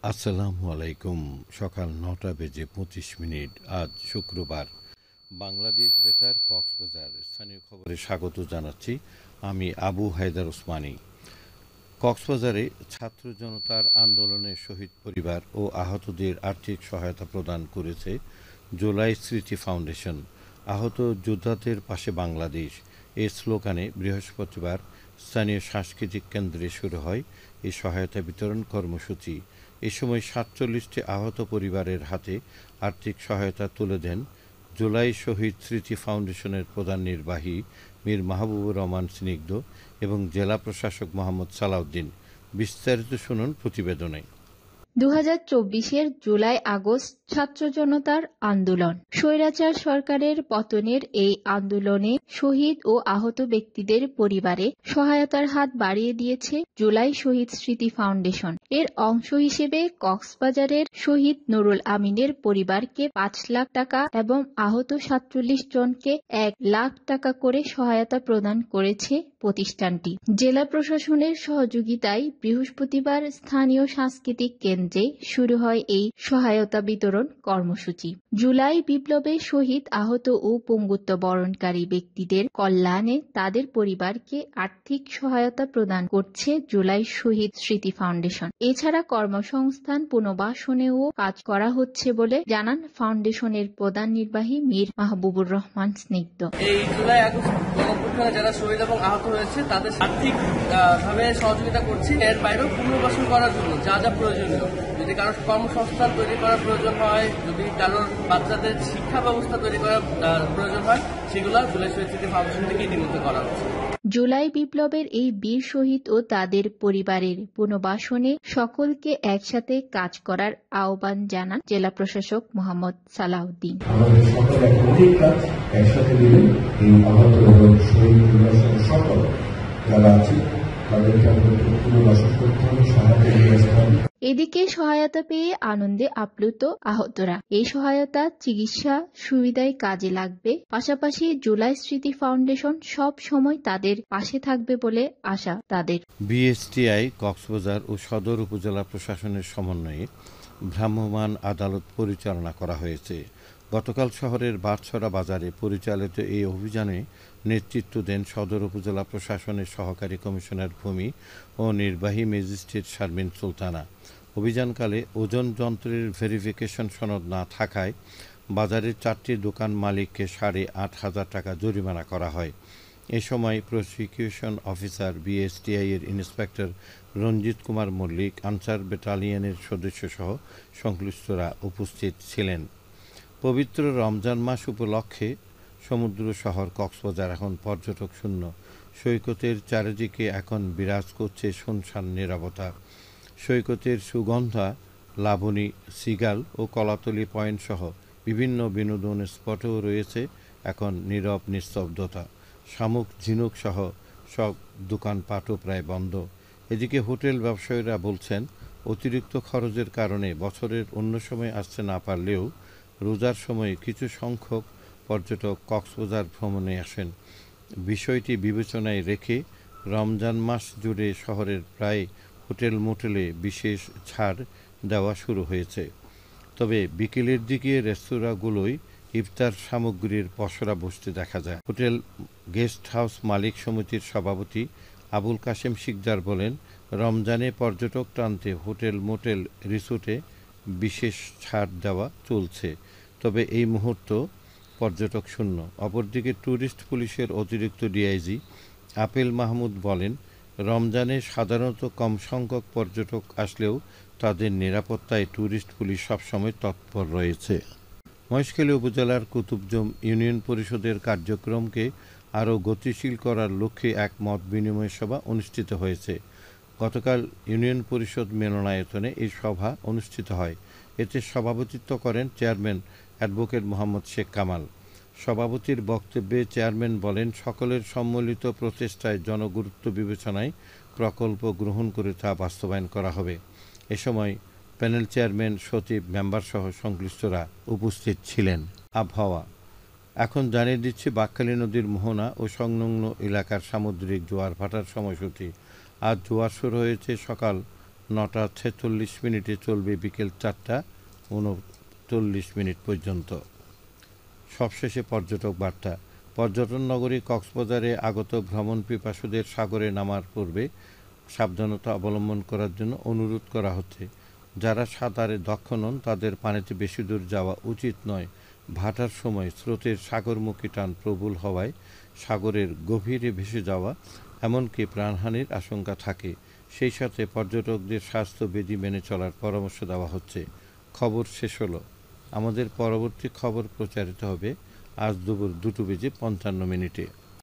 আসসালামু আলাইকুম। সকাল ৯টা বেজে ২৫ মিনিট। আজ শুক্রবার। বাংলাদেশ বেতার কক্সবাজার স্থানীয় খবরে স্বাগত জানাচ্ছি। আমি আবু হায়দার ওসমানী। কক্সবাজারে ছাত্র জনতার আন্দোলনে শহীদ পরিবার ও আহতদের আর্থিক সহায়তা প্রদান করেছে জুলাই স্মৃতি ফাউন্ডেশন। আহত যোদ্ধাদের পাশে বাংলাদেশ এ স্লোগানে বৃহস্পতিবার স্থানীয় সাংস্কৃতিক কেন্দ্রে শুরু হয় এই সহায়তা বিতরণ কর্মসূচি। এ সময় ৪৭টি আহত পরিবারের হাতে আর্থিক সহায়তা তুলে দেন জুলাই শহীদ স্মৃতি ফাউন্ডেশনের প্রধান নির্বাহী মীর মাহবুবুর রহমান স্নিগ্ধ এবং জেলা প্রশাসক মোহাম্মদ সালাউদ্দিন। বিস্তারিত শুনুন প্রতিবেদনে। ২০২৪-এর জুলাই-আগস্ট ছাত্র জনতার আন্দোলন। স্বৈরাচার সরকারের পতনের এই আন্দোলনে শহীদ ও আহত ব্যক্তিদের পরিবারে সহায়তার হাত বাড়িয়ে দিয়েছে জুলাই শহীদ স্মৃতি ফাউন্ডেশন। এর অংশ হিসেবে কক্সবাজারের শহীদ নুরুল আমিনের পরিবারকে ৫ লাখ টাকা এবং আহত ৪৭ জনকে ১ লাখ টাকা করে সহায়তা প্রদান করেছে প্রতিষ্ঠানটি। জেলা প্রশাসনের সহযোগিতায় বৃহস্পতিবার স্থানীয় সাংস্কৃতিক কেন্দ্রে শুরু হয় এই সহায়তা বিতরণ কর্মসূচি। জুলাই বিপ্লবে শহীদ, আহত ও পঙ্গুত্ব বরণকারী ব্যক্তিদের কল্যাণে তাদের পরিবারকে আর্থিক সহায়তা প্রদান করছে জুলাই শহীদ স্মৃতি ফাউন্ডেশন। এছাড়া কর্মসংস্থান পুনর্বাসনেও কাজ করা হচ্ছে বলে জানান ফাউন্ডেশনের প্রধান নির্বাহী মীর মাহবুবুর রহমান স্নিগ্ধ। এই জুলাই আগস্ট গণঅভ্যুত্থানে যারা শহীদ এবং আহত হয়েছে তাদের আর্থিক ভাবে সহযোগিতা করছি। এর বাইরেও পুনর্বাসন করার জন্য যা যা প্রয়োজনীয়, যদি কারোর কর্মসংস্থান তৈরি করার প্রয়োজন হয়, যদি কারোর বাচ্চাদের শিক্ষা ব্যবস্থা তৈরি করার প্রয়োজন হয়, সেগুলো জুলাই শহীদ স্মৃতি ফাউন্ডেশন থেকে ইতিমধ্যে করা হচ্ছে। জুলাই বিপ্লবের এই বীর শহীদ ও তাদের পরিবারের পুনর্বাসনে সকলকে একসাথে কাজ করার আহ্বান জানান জেলা প্রশাসক মোহাম্মদ সালাউদ্দিন। আমাদের সকল একত্রিত কাজ একসাথে দিলে এই আহত এবং শহীদ পরিবারের সকল যারা আছে তাদেরকে আমাদের পুনর্বাসন করতে হবে, সহায়তা নিয়ে আসতে হবে। এদিকে সহায়তা পেয়ে আনন্দে আপ্লুত আহতরা। এই সহায়তা চিকিৎসা সুবিধায় কাজে লাগবে। পাশাপাশি জুলাই স্মৃতি ফাউন্ডেশন সব সময় তাদের পাশে থাকবে বলে আশা তাদের। বিএসটিআই কক্সবাজার ও সদর উপজেলা প্রশাসনের সমন্বয়ে ভ্রাম্যমাণ আদালত পরিচালনা করা হয়েছে। গতকাল শহরের বাদছড়া বাজারে পরিচালিত এই অভিযানে নেতৃত্ব দেন সদর উপজেলা প্রশাসনের সহকারী কমিশনার ভূমি ও নির্বাহী ম্যাজিস্ট্রেট শারমিন সুলতানা। অভিযানকালে ওজন যন্ত্রের ভেরিফিকেশন সনদ না থাকায় বাজারের 4টি দোকান মালিককে 8,500 টাকা জরিমানা করা হয়। এ সময় প্রসিকিউশন অফিসার বিএসটিআই এর ইন্সপেক্টর রঞ্জিত কুমার মল্লিক, আনসার ব্যাটালিয়নের সদস্যসহ সংশ্লিষ্টরা উপস্থিত ছিলেন। পবিত্র রমজান মাস উপলক্ষে সমুদ্র শহর কক্সবাজার এখন পর্যটক শূন্য। সৈকতের চারিদিকে এখন বিরাজ করছে শুনশান নীরবতা। সৈকতের সুগন্ধা, লাবণী, সিগাল ও কলাতলি পয়েন্ট সহ বিভিন্ন বিনোদন স্পটেও রয়েছে এখন নীরব নিস্তব্ধতা। শামুক, ঝিনুক সহ সব দোকানপাটও প্রায় বন্ধ। এদিকে হোটেল ব্যবসায়ীরা বলছেন, অতিরিক্ত খরচের কারণে বছরের অন্য সময় আসতে না পারলেও রোজার সময় কিছু সংখ্যক পর্যটক কক্সবাজার ভ্রমণে আসেন। বিষয়টি বিবেচনায় রেখে রমজান মাস জুড়ে শহরের প্রায় হোটেল মোটেলে বিশেষ ছাড় দেওয়া শুরু হয়েছে। তবে বিকেলের দিকে রেস্তোরাঁগুলোয় ইফতার সামগ্রীর পসরা বসতে দেখা যায়। হোটেল গেস্ট হাউস মালিক সমিতির সভাপতি আবুল কাশেম শিকদার বলেন, রমজানে পর্যটক টানতে হোটেল মোটেল রিসোর্টে বিশেষ ছাড় দেওয়া চলছে, তবে এই মুহূর্ত পর্যটক শূন্য। অপরদিকে ট্যুরিস্ট পুলিশের অতিরিক্ত ডিআইজি আপেল মাহমুদ বলেন, রমজানে সাধারণত কম সংখ্যক পর্যটক আসলেও তাদের নিরাপত্তায় ট্যুরিস্ট পুলিশ সবসময় তৎপর রয়েছে। মহেশখালী উপজেলার কুতুবজম ইউনিয়ন পরিষদের কার্যক্রমকে আরও গতিশীল করার লক্ষ্যে এক মত বিনিময় সভা অনুষ্ঠিত হয়েছে। গতকাল ইউনিয়ন পরিষদ মিলনায়তনে এই সভা অনুষ্ঠিত হয়। এতে সভাপতিত্ব করেন চেয়ারম্যান অ্যাডভোকেট মোহাম্মদ শেখ কামাল। সভাপতির বক্তব্যে চেয়ারম্যান বলেন, সকলের সম্মিলিত প্রচেষ্টায় জনগুরুত্ব বিবেচনায় প্রকল্প গ্রহণ করে তা বাস্তবায়ন করা হবে। এ সময় প্যানেল চেয়ারম্যান, সচিব, মেম্বারসহ সংশ্লিষ্টরা উপস্থিত ছিলেন। আবহাওয়া এখন জানিয়ে দিচ্ছি বাঁকখালী নদীর মোহনা ও সংলগ্ন এলাকার সামুদ্রিক জোয়ার ভাটার সময়সূচি। আজ জোয়ার শুরু হয়েছে সকাল 9:46 চলবে বিকেল 4:39 পর্যন্ত। সবশেষে পর্যটক বার্তা। পর্যটন নগরী কক্সবাজারে আগত ভ্রমণ পিপাসুদের সাগরে নামার পূর্বে সাবধানতা অবলম্বন করার জন্য অনুরোধ করা হচ্ছে। যারা সাঁতারে দক্ষ নন তাদের পানিতে বেশি দূর যাওয়া উচিত নয়। ভাটার সময় স্রোতের সাগরমুখী টান প্রবল হওয়ায় সাগরের গভীরে ভেসে যাওয়া এমনকি প্রাণহানির আশঙ্কা থাকে। সেই সাথে পর্যটকদের স্বাস্থ্যবিধি মেনে চলার পরামর্শ দেওয়া হচ্ছে। খবর শেষ হলো। আমাদের পরবর্তী খবর প্রচারিত হবে আজ দুপুর 2:55